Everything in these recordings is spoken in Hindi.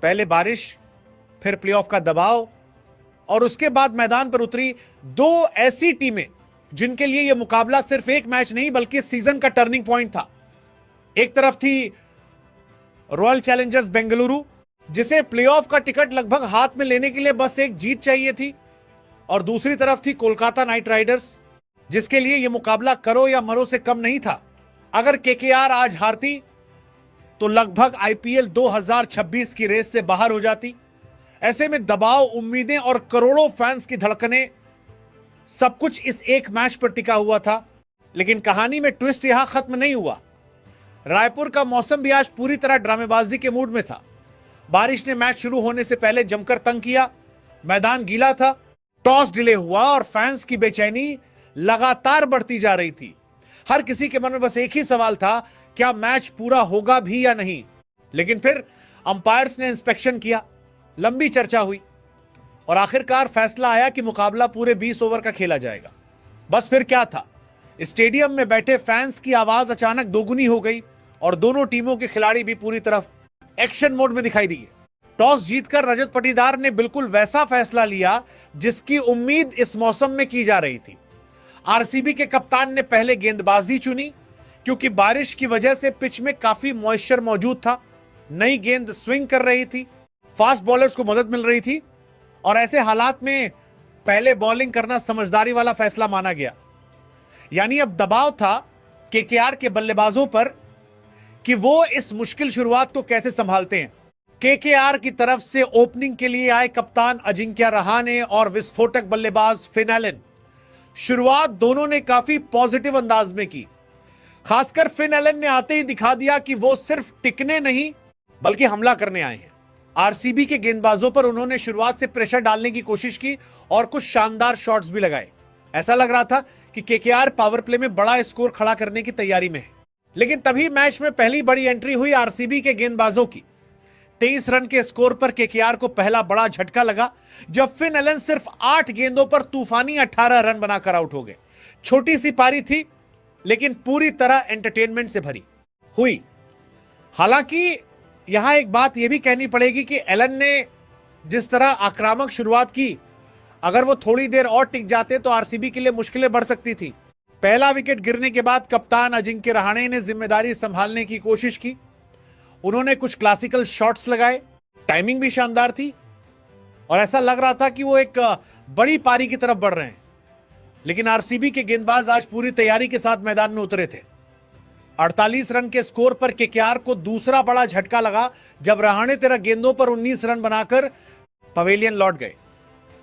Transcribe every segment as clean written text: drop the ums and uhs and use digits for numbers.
पहले बारिश, फिर प्लेऑफ का दबाव, और उसके बाद मैदान पर उतरी दो ऐसी टीमें जिनके लिए यह मुकाबला सिर्फ एक मैच नहीं बल्कि सीजन का टर्निंग पॉइंट था। एक तरफ थी रॉयल चैलेंजर्स बेंगलुरु, जिसे प्लेऑफ का टिकट लगभग हाथ में लेने के लिए बस एक जीत चाहिए थी, और दूसरी तरफ थी कोलकाता नाइट राइडर्स, जिसके लिए यह मुकाबला करो या मरो से कम नहीं था। अगर केकेआर आज हारती तो लगभग आईपीएल 2026 की रेस से बाहर हो जाती। ऐसे में दबाव, उम्मीदें और करोड़ों फैंस की धड़कनें, सब कुछ इस एक मैच पर टिका हुआ था। लेकिन कहानी में ट्विस्ट यहां खत्म नहीं हुआ। रायपुर का मौसम भी आज पूरी तरह ड्रामेबाजी के मूड में था। बारिश ने मैच शुरू होने से पहले जमकर तंग किया, मैदान गीला था, टॉस डिले हुआ और फैंस की बेचैनी लगातार बढ़ती जा रही थी। हर किसी के मन में बस एक ही सवाल था, क्या मैच पूरा होगा भी या नहीं। लेकिन फिर अंपायर्स ने इंस्पेक्शन किया, लंबी चर्चा हुई और आखिरकार फैसला आया कि मुकाबला पूरे 20 ओवर का खेला जाएगा। बस फिर क्या था, स्टेडियम में बैठे फैंस की आवाज अचानक दोगुनी हो गई और दोनों टीमों के खिलाड़ी भी पूरी तरफ एक्शन मोड में दिखाई दिए। टॉस जीतकर रजत पाटीदार ने बिल्कुल वैसा फैसला लिया जिसकी उम्मीद इस मौसम में की जा रही थी। आरसीबी के कप्तान ने पहले गेंदबाजी चुनी, क्योंकि बारिश की वजह से पिच में काफी मॉइस्चर मौजूद था, नई गेंद स्विंग कर रही थी, फास्ट बॉलर्स को मदद मिल रही थी और ऐसे हालात में पहले बॉलिंग करना समझदारी वाला फैसला माना गया। यानी अब दबाव था केकेआर के बल्लेबाजों पर कि वो इस मुश्किल शुरुआत को कैसे संभालते हैं। केकेआर की तरफ से ओपनिंग के लिए आए कप्तान अजिंक्य रहाणे और विस्फोटक बल्लेबाज फिन एलन। शुरुआत दोनों ने काफी पॉजिटिव अंदाज में की। खासकर फिन एलन ने आते ही दिखा दिया कि वो सिर्फ टिकने नहीं बल्कि हमला करने आए हैं। आरसीबी के गेंदबाजों पर उन्होंने शुरुआत से प्रेशर डालने की कोशिश की और कुछ शानदार शॉट्स भी लगाए। ऐसा लग रहा था कि केकेआर पावर प्ले में बड़ा स्कोर खड़ा करने की तैयारी में है। लेकिन तभी मैच में पहली बड़ी एंट्री हुई आरसीबी के गेंदबाजों की। 23 रन के स्कोर पर केकेआर को पहला बड़ा झटका लगा जब फिन एलन सिर्फ 8 गेंदों पर तूफानी 18 रन बनाकर आउट हो गए। छोटी सी पारी थी लेकिन पूरी तरह एंटरटेनमेंट से भरी हुई। हालांकि यहां एक बात यह भी कहनी पड़ेगी कि एलन ने जिस तरह आक्रामक शुरुआत की, अगर वो थोड़ी देर और टिक जाते तो आरसीबी के लिए मुश्किलें बढ़ सकती थी। पहला विकेट गिरने के बाद कप्तान अजिंक्य रहाणे ने जिम्मेदारी संभालने की कोशिश की। उन्होंने कुछ क्लासिकल शॉट्स लगाए, टाइमिंग भी शानदार थी और ऐसा लग रहा था कि वो एक बड़ी पारी की तरफ बढ़ रहे हैं। लेकिन आरसीबी के गेंदबाज आज पूरी तैयारी के साथ मैदान में उतरे थे। 48 रन के स्कोर पर केकेआर को दूसरा बड़ा झटका लगा जब रहाणे 13 गेंदों पर 19 रन बनाकर पवेलियन लौट गए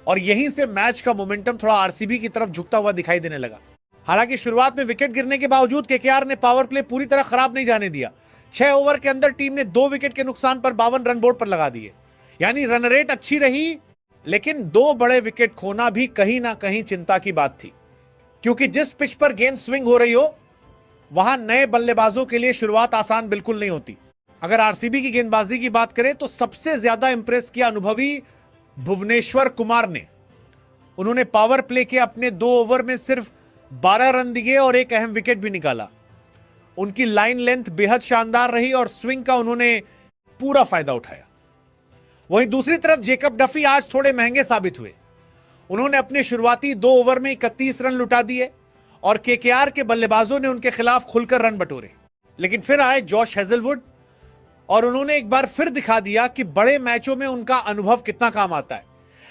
और यहीं से मैच का मोमेंटम थोड़ा आरसीबी की तरफ झुकता हुआ दिखाई देने लगा। हालांकि शुरुआत में विकेट गिरने के बावजूद केकेआर ने पावर प्ले पूरी तरह खराब नहीं जाने दिया। 6 ओवर के अंदर टीम ने 2 विकेट के नुकसान पर 52 रन बोर्ड पर लगा दिए। यानी रन रेट अच्छी रही, लेकिन 2 बड़े विकेट खोना भी कहीं ना कहीं चिंता की बात थी, क्योंकि जिस पिच पर गेंद स्विंग हो रही हो वहां नए बल्लेबाजों के लिए शुरुआत आसान बिल्कुल नहीं होती। अगर आरसीबी की गेंदबाजी की बात करें तो सबसे ज्यादा इंप्रेस किया अनुभवी भुवनेश्वर कुमार ने। उन्होंने पावर प्ले के अपने 2 ओवर में सिर्फ 12 रन दिए और एक अहम विकेट भी निकाला। उनकी लाइन लेंथ बेहद शानदार रही और स्विंग का उन्होंने पूरा फायदा उठाया। वहीं दूसरी तरफ जेकब डफी आज थोड़े महंगे साबित हुए। उन्होंने अपने शुरुआती 2 ओवर में 31 रन लुटा दिए और केकेआर के बल्लेबाजों ने उनके खिलाफ खुलकर रन बटोरे। लेकिन फिर आए जॉश हेजलवुड और उन्होंने एक बार फिर दिखा दिया कि बड़े मैचों में उनका अनुभव कितना काम आता है।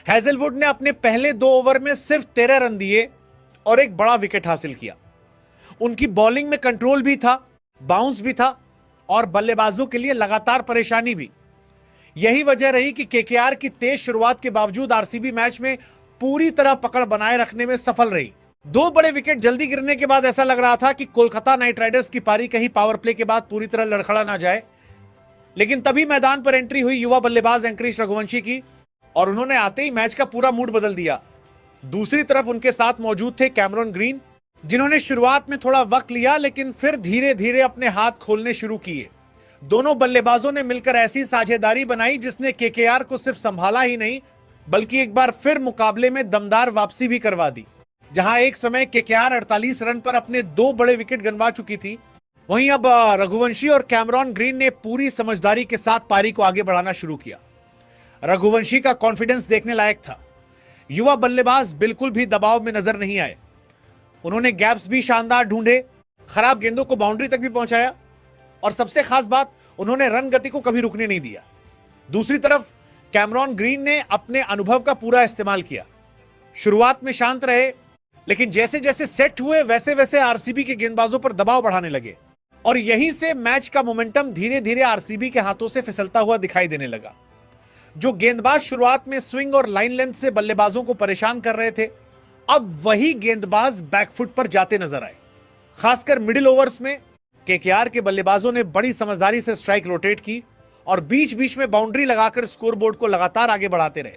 हेजलवुड ने अपने पहले 2 ओवर में सिर्फ 13 रन दिए और एक बड़ा विकेट हासिल किया। उनकी बॉलिंग में कंट्रोल भी था, बाउंस भी था और बल्लेबाजों के लिए लगातार परेशानी भी। यही वजह रही कि केकेआर की तेज शुरुआत के बावजूद आरसीबी मैच में पूरी तरह पकड़ बनाए रखने में सफल रही। 2 बड़े विकेट जल्दी गिरने के बाद ऐसा लग रहा था कि कोलकाता नाइट राइडर्स की पारी कहीं पावर प्ले के बाद पूरी तरह लड़खड़ा ना जाए। लेकिन तभी मैदान पर एंट्री हुई युवा बल्लेबाज एंकरीश रघुवंशी की और उन्होंने आते ही मैच का पूरा मूड बदल दिया। दूसरी तरफ उनके साथ मौजूद थे कैमरॉन ग्रीन, जिन्होंने शुरुआत में थोड़ा वक्त लिया लेकिन फिर धीरे धीरे अपने हाथ खोलने शुरू किए। दोनों बल्लेबाजों ने मिलकर ऐसी साझेदारी बनाई जिसने केकेआर को सिर्फ संभाला ही नहीं बल्कि एक बार फिर मुकाबले में दमदार वापसी भी करवा दी। जहां एक समय केकेआर 48 रन पर अपने 2 बड़े विकेट गंवा चुकी थी, वहीं अब रघुवंशी और कैमरॉन ग्रीन ने पूरी समझदारी के साथ पारी को आगे बढ़ाना शुरू किया। रघुवंशी का कॉन्फिडेंस देखने लायक था। युवा बल्लेबाज बिल्कुल भी दबाव में नजर नहीं आए। उन्होंने गैप्स भी शानदार ढूंढे, खराब गेंदों को बाउंड्री तक भी पहुंचाया और सबसे खास बात, उन्होंने रन गति को कभी रुकने नहीं दिया। दूसरी तरफ कैमरॉन ग्रीन ने अपने अनुभव का पूरा इस्तेमाल किया। शुरुआत में शांत रहे, लेकिन जैसे जैसे सेट हुए वैसे वैसे आरसीबी के गेंदबाजों पर दबाव बढ़ाने लगे और यहीं से मैच का मोमेंटम धीरे धीरे आरसीबी के हाथों से फिसलता हुआ दिखाई देने लगा। जो गेंदबाज शुरुआत में स्विंग और लाइन लेंथ से बल्लेबाजों को परेशान कर रहे थे, अब वही गेंदबाज बैकफुट पर जाते नजर आए। खासकर मिडिल ओवर्स में केकेआर के बल्लेबाजों ने बड़ी समझदारी से स्ट्राइक रोटेट की और बीच बीच में बाउंड्री लगाकर स्कोरबोर्ड को लगातार आगे बढ़ाते रहे।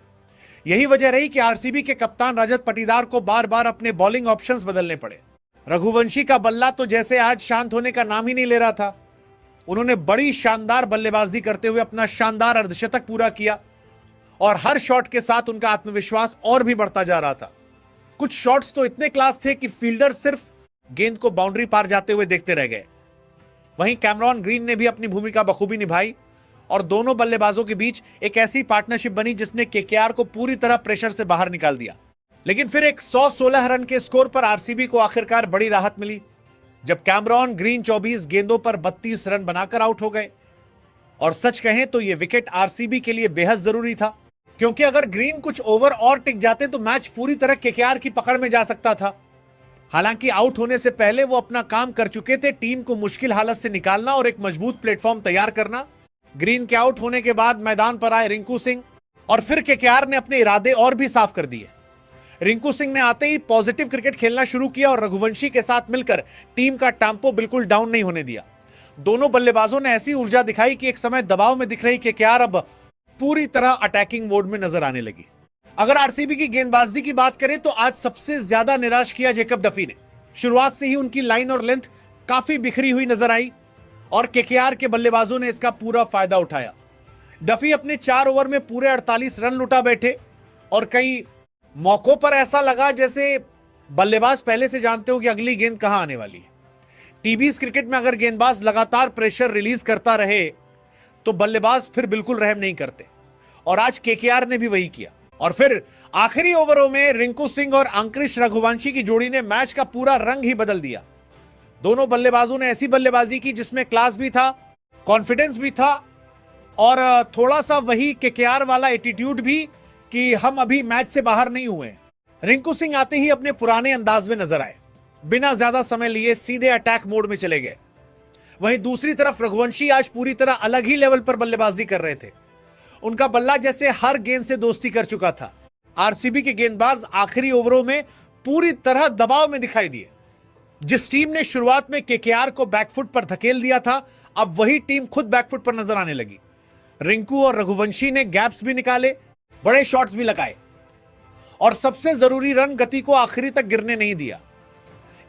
यही वजह रही कि आरसीबी के कप्तान रजत पाटीदार को बार बार अपने बॉलिंग ऑप्शंस बदलने पड़े। रघुवंशी का बल्ला तो जैसे आज शांत होने का नाम ही नहीं ले रहा था। उन्होंने बड़ी शानदार बल्लेबाजी करते हुए अपना शानदार अर्धशतक पूरा किया और हर शॉट के साथ उनका आत्मविश्वास और भी बढ़ता जा रहा था। कुछ शॉट्स तो इतने क्लास थे कि फील्डर सिर्फ गेंद को बाउंड्री पार जाते हुए देखते रह गए। वहीं कैमरॉन ग्रीन ने भी अपनी भूमिका बखूबी निभाई और दोनों बल्लेबाजों के बीच एक ऐसी पार्टनरशिप बनी जिसने केकेआर को पूरी तरह प्रेशर से बाहर निकाल दिया। लेकिन फिर एक 116 रन के स्कोर पर आरसीबी को आखिरकार बड़ी राहत मिली, जब कैमरॉन ग्रीन 24 गेंदों पर 32 रन बनाकर आउट हो गए। और सच कहें तो यह विकेट आरसीबी के लिए बेहद जरूरी था, क्योंकि अगर ग्रीन कुछ ओवर और टिक जाते तो मैच पूरी तरह केकेआर की पकड़ में जा सकता था। हालांकि आउट होने से पहले वो अपना काम कर चुके थे, टीम को मुश्किल हालत से निकालना और एक मजबूत प्लेटफॉर्म तैयार करना। ग्रीन के आउट होने के बाद मैदान पर आए रिंकू सिंह और फिर केकेआर ने अपने इरादे और भी साफ कर दिए। रिंकू सिंह ने आते ही पॉजिटिव क्रिकेट खेलना शुरू किया और रघुवंशी के साथ मिलकर टीम का टेम्पो बिल्कुल डाउन नहीं होने दिया। दोनों बल्लेबाजों ने ऐसी ऊर्जा दिखाई कि एक समय दबाव में दिख रही केकेआर अब पूरी तरह अटैकिंग मोड में नजर आने लगी। अगर आरसीबी की गेंदबाजी की बात करें तो आज सबसे ज्यादा निराश किया जेकब डफी ने। शुरुआत से ही उनकी लाइन और लेंथ काफी बिखरी हुई नजर आई और केकेआर के बल्लेबाजों ने इसका पूरा फायदा उठाया। डफी अपने 4 ओवर में पूरे 48 रन लुटा बैठे और कई मौकों पर ऐसा लगा जैसे बल्लेबाज पहले से जानते हो कि अगली गेंद कहां आने वाली है। टीबीज क्रिकेट में अगर गेंदबाज लगातार प्रेशर रिलीज करता रहे तो बल्लेबाज फिर बिल्कुल रहम नहीं करते, और आज केकेआर ने भी वही किया। और फिर आखिरी ओवरों में रिंकू सिंह और अंकुरिश रघुवंशी की जोड़ी ने मैच का पूरा रंग ही बदल दिया। दोनों बल्लेबाजों ने ऐसी बल्लेबाजी की जिसमें क्लास भी था, कॉन्फिडेंस भी था और थोड़ा सा वही केकेआर वाला एटीट्यूड भी कि हम अभी मैच से बाहर नहीं हुए। रिंकू सिंह आते ही अपने पुराने अंदाज में नजर आए, बिना ज्यादा समय लिए सीधे अटैक मोड में चले गए। वहीं दूसरी तरफ रघुवंशी आज पूरी तरह अलग ही लेवल पर बल्लेबाजी कर रहे थे। उनका बल्ला जैसे हर गेंद से दोस्ती कर चुका था। आरसीबी के गेंदबाज आखिरी ओवरों में पूरी तरह दबाव में दिखाई दिए। जिस टीम ने शुरुआत में केकेआर को बैकफुट पर धकेल दिया था, अब वही टीम खुद बैकफुट पर नजर आने लगी। रिंकू और रघुवंशी ने गैप्स भी निकाले, बड़े शॉट्स भी लगाए और सबसे जरूरी रन गति को आखिरी तक गिरने नहीं दिया।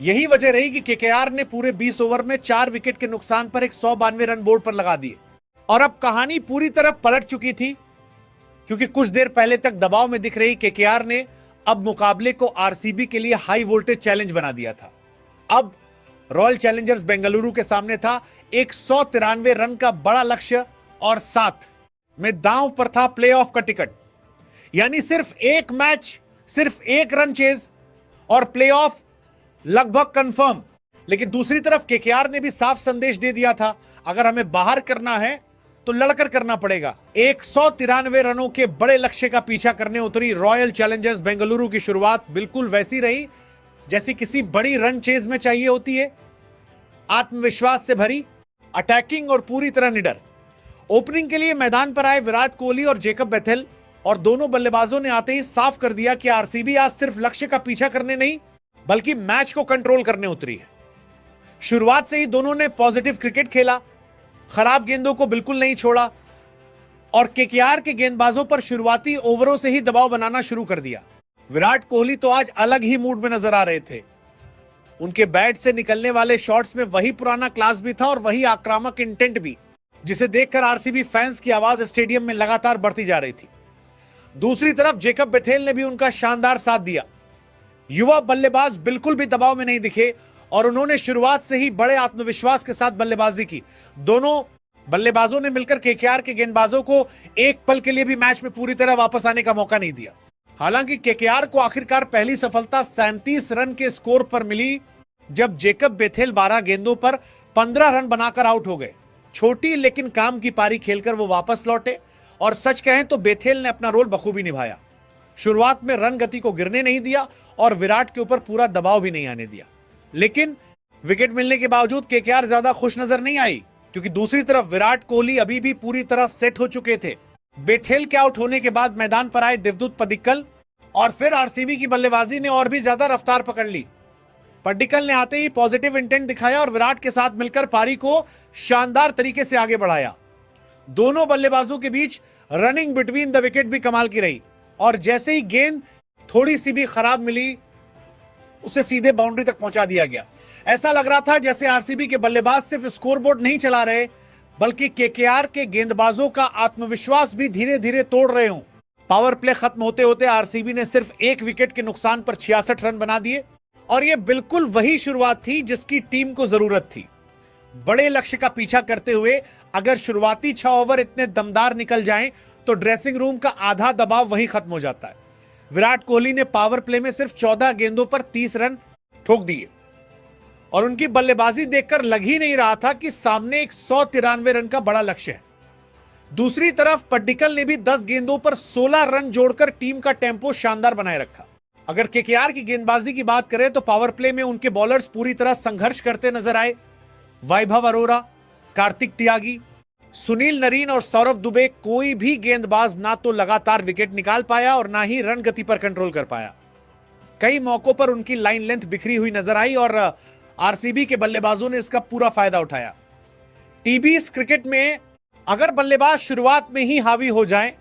यही वजह रही कि केकेआर ने पूरे 20 ओवर में 4 विकेट के नुकसान पर 192 रन बोर्ड पर लगा दिए। और अब कहानी पूरी तरह पलट चुकी थी, क्योंकि कुछ देर पहले तक दबाव में दिख रही केकेआर ने अब मुकाबले को आरसीबी के लिए हाई वोल्टेज चैलेंज बना दिया था। अब रॉयल चैलेंजर्स बेंगलुरु के सामने था 193 रन का बड़ा लक्ष्य और साथ में दांव पर था प्लेऑफ का टिकट। यानी सिर्फ एक मैच, सिर्फ एक रन चेज और प्लेऑफ लगभग कंफर्म। लेकिन दूसरी तरफ केकेआर ने भी साफ संदेश दे दिया था, अगर हमें बाहर करना है तो लड़कर करना पड़ेगा। 193 रनों के बड़े लक्ष्य का पीछा करने उतरी रॉयल चैलेंजर्स बेंगलुरु की शुरुआत बिल्कुल वैसी रही जैसी किसी बड़ी रन चेज में चाहिए होती है। आत्मविश्वास से भरी, अटैकिंग और पूरी तरह निडर। ओपनिंग के लिए मैदान पर आए विराट कोहली और जेकब बेथेल और दोनों बल्लेबाजों ने आते ही साफ कर दिया कि आरसीबी आज सिर्फ लक्ष्य का पीछा करने नहीं बल्कि मैच को कंट्रोल करने उतरी है। शुरुआत से ही दोनों ने पॉजिटिव क्रिकेट खेला, खराब गेंदों को बिल्कुल नहीं छोड़ा और केकेआर के गेंदबाजों पर शुरुआती ओवरों से ही दबाव बनाना शुरू कर दिया। विराट कोहली तो आज अलग ही मूड में नजर आ रहे थे। उनके बैट से निकलने वाले शॉट्स में वही पुराना क्लास भी था और वही आक्रामक इंटेंट भी, जिसे देखकर आरसीबी फैंस की आवाज स्टेडियम में लगातार बढ़ती जा रही थी। दूसरी तरफ जेकब बेथेल ने भी उनका शानदार साथ दिया। युवा बल्लेबाज बिल्कुल भी दबाव में नहीं दिखे और उन्होंने शुरुआत से ही बड़े आत्मविश्वास के साथ बल्लेबाजी की। दोनों बल्लेबाजों ने मिलकर केकेआर के गेंदबाजों को एक पल के लिए भी मैच में पूरी तरह वापस आने का मौका नहीं दिया। हालांकि केकेआर को आखिरकार पहली सफलता 37 रन के स्कोर पर मिली, जब जेकब बेथेल 12 गेंदों पर 15 रन बनाकर आउट हो गए। छोटी लेकिन काम की पारी खेलकर वो वापस लौटे और सच कहें तो बेथेल ने अपना रोल बखूबी निभाया। शुरुआत में रन गति को गिरने नहीं दिया और विराट के ऊपर पूरा दबाव भी नहीं आने दिया, लेकिन विकेट मिलने के बावजूद केकेआर ज्यादा खुश नजर नहीं आई, क्योंकि दूसरी तरफ विराट कोहली अभी भी पूरी तरह सेट हो चुके थे। बेथेल के आउट होने के बाद मैदान पर आए देवदूत पडिक्कल और फिर आरसीबी की बल्लेबाजी ने और भी ज्यादा रफ्तार पकड़ ली। पडिक्कल ने आते ही पॉजिटिव इंटेंट दिखाया और विराट के साथ मिलकर पारी को शानदार तरीके से आगे बढ़ाया। दोनों बल्लेबाजों के बीच रनिंग बिटवीन द विकेट भी कमाल की रही और जैसे ही गेंद थोड़ी सी भी खराब मिली उसे सीधे बाउंड्री तक पहुंचा दिया गया। ऐसा लग रहा था जैसे आरसीबी के बल्लेबाज सिर्फ स्कोरबोर्ड नहीं चला रहे, बल्कि केकेआर के गेंदबाजों का आत्मविश्वास भी धीरे धीरे तोड़ रहे हों। पावर प्ले खत्म होते होते आरसीबी ने सिर्फ एक विकेट के नुकसान पर 66 रन बना दिए और यह बिल्कुल वही शुरुआत थी जिसकी टीम को जरूरत थी। बड़े लक्ष्य का पीछा करते हुए अगर शुरुआती 6 ओवर इतने दमदार निकल जाएं तो ड्रेसिंग रूम का आधा दबाव वहीं खत्म हो जाता है। विराट कोहली ने पावर प्ले में सिर्फ 14 गेंदों पर 30 रन ठोक दिए और उनकी बल्लेबाजी देखकर लग ही नहीं रहा था कि सामने एक 193 रन का बड़ा लक्ष्य है। दूसरी तरफ पडिक्कल ने भी 10 गेंदों पर 16 रन जोड़कर टीम का टेम्पो शानदार बनाए रखा। अगर केकेआर की गेंदबाजी की बात करें तो पावर प्ले में उनके बॉलर्स पूरी तरह संघर्ष करते नजर आए। वैभव अरोरा, कार्तिक त्यागी, सुनील नरीन और सौरभ दुबे कोई भी गेंदबाज ना तो लगातार विकेट निकाल पाया और ना ही रन गति पर कंट्रोल कर पाया। कई मौकों पर उनकी लाइन लेंथ बिखरी हुई नजर आई और आरसीबी के बल्लेबाजों ने इसका पूरा फायदा उठाया। टीबी इस क्रिकेट में अगर बल्लेबाज शुरुआत में ही हावी हो जाएं,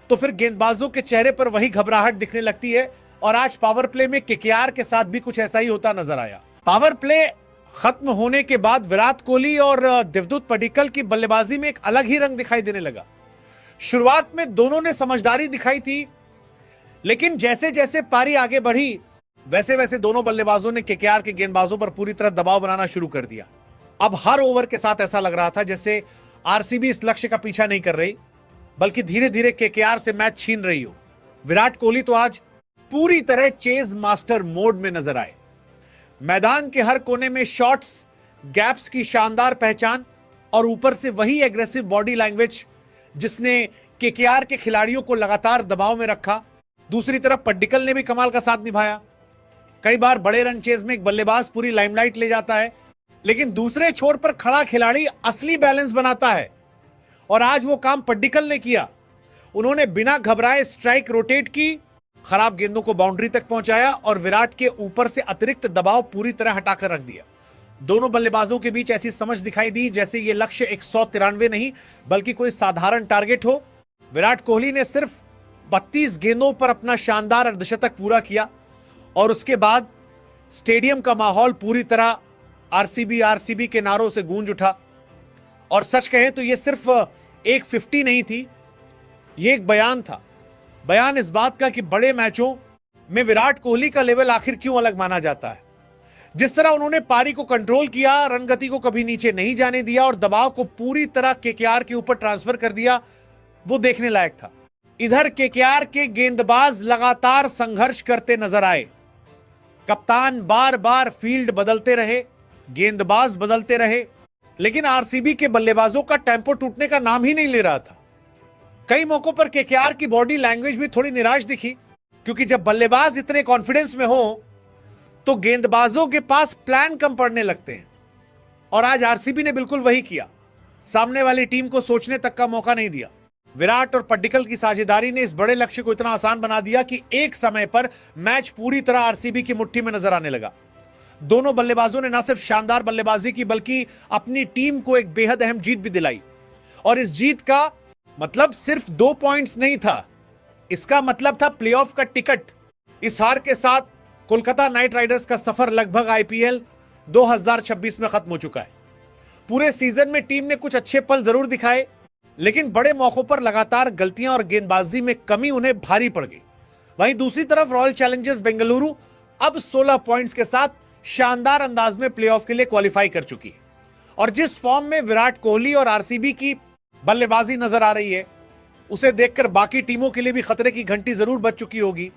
तो फिर गेंदबाजों के चेहरे पर वही घबराहट दिखने लगती है और आज पावर प्ले में केकेआर के साथ भी कुछ ऐसा ही होता नजर आया। पावर प्ले खत्म होने के बाद विराट कोहली और देवदूत पडिक्कल की बल्लेबाजी में एक अलग ही रंग दिखाई देने लगा। शुरुआत में दोनों ने समझदारी दिखाई थी, लेकिन जैसे जैसे पारी आगे बढ़ी वैसे वैसे दोनों बल्लेबाजों ने केकेआर के गेंदबाजों पर पूरी तरह दबाव बनाना शुरू कर दिया। अब हर ओवर के साथ ऐसा लग रहा था जैसे आरसीबी इस लक्ष्य का पीछा नहीं कर रही, बल्कि धीरे धीरे केकेआर से मैच छीन रही हो। विराट कोहली तो आज पूरी तरह चेज मास्टर मोड में नजर आए। मैदान के हर कोने में शॉट्स, गैप्स की शानदार पहचान और ऊपर से वही एग्रेसिव बॉडी लैंग्वेज जिसने केकेआर के खिलाड़ियों को लगातार दबाव में रखा। दूसरी तरफ पडिक्कल ने भी कमाल का साथ निभाया। कई बार बड़े रन चेज में एक बल्लेबाज पूरी लाइमलाइट ले जाता है, लेकिन दूसरे छोर पर खड़ा खिलाड़ी असली बैलेंस बनाता है और आज वो काम पडिक्कल ने किया। उन्होंने बिना घबराए स्ट्राइक रोटेट की, खराब गेंदों को बाउंड्री तक पहुंचाया और विराट के ऊपर से अतिरिक्त दबाव पूरी तरह हटाकर रख दिया। दोनों बल्लेबाजों के बीच ऐसी समझ दिखाई दी जैसे ये लक्ष्य 193 नहीं बल्कि कोई साधारण टारगेट हो। विराट कोहली ने सिर्फ 32 गेंदों पर अपना शानदार अर्धशतक पूरा किया और उसके बाद स्टेडियम का माहौल पूरी तरह आरसीबी के नारों से गूंज उठा। और सच कहें तो यह सिर्फ एक 50 नहीं थी, यह एक बयान था। बयान इस बात का कि बड़े मैचों में विराट कोहली का लेवल आखिर क्यों अलग माना जाता है। जिस तरह उन्होंने पारी को कंट्रोल किया, रन गति को कभी नीचे नहीं जाने दिया और दबाव को पूरी तरह केकेआर के ऊपर ट्रांसफर कर दिया, वो देखने लायक था। इधर केकेआर के गेंदबाज लगातार संघर्ष करते नजर आए। कप्तान बार बार फील्ड बदलते रहे, गेंदबाज बदलते रहे, लेकिन आरसीबी के बल्लेबाजों का टेम्पो टूटने का नाम ही नहीं ले रहा था। कई मौकों पर केकेआर की बॉडी लैंग्वेज भी थोड़ी निराश दिखी, क्योंकि जब बल्लेबाज इतने कॉन्फिडेंस में हो तो गेंदबाजों के पास प्लान कम पड़ने लगते हैं और आज आरसीबी ने बिल्कुल वही किया। सामने वाली टीम को सोचने तक का मौका नहीं दिया। विराट और पडिक्कल की साझेदारी ने इस बड़े लक्ष्य को इतना आसान बना दिया कि एक समय पर मैच पूरी तरह आरसीबी की मुट्ठी में नजर आने लगा। दोनों बल्लेबाजों ने न सिर्फ शानदार बल्लेबाजी की बल्कि अपनी टीम को एक बेहद अहम जीत भी दिलाई। और इस जीत का मतलब सिर्फ 2 पॉइंट्स नहीं था, इसका मतलब था प्लेऑफ का टिकट। इस हार के साथ कोलकाता नाइट राइडर्स का सफर लगभग आईपीएल 2026 में खत्म हो चुका है। पूरे सीजन में टीम ने कुछ अच्छे पल जरूर दिखाए, लेकिन बड़े मौकों पर लगातार गलतियां और गेंदबाजी में कमी उन्हें भारी पड़ गई। वहीं दूसरी तरफ रॉयल चैलेंजर्स बेंगलुरु अब 16 पॉइंट्स के साथ शानदार अंदाज में प्लेऑफ के लिए क्वालिफाई कर चुकी है और जिस फॉर्म में विराट कोहली और आरसीबी की बल्लेबाजी नजर आ रही है, उसे देखकर बाकी टीमों के लिए भी खतरे की घंटी जरूर बज चुकी होगी।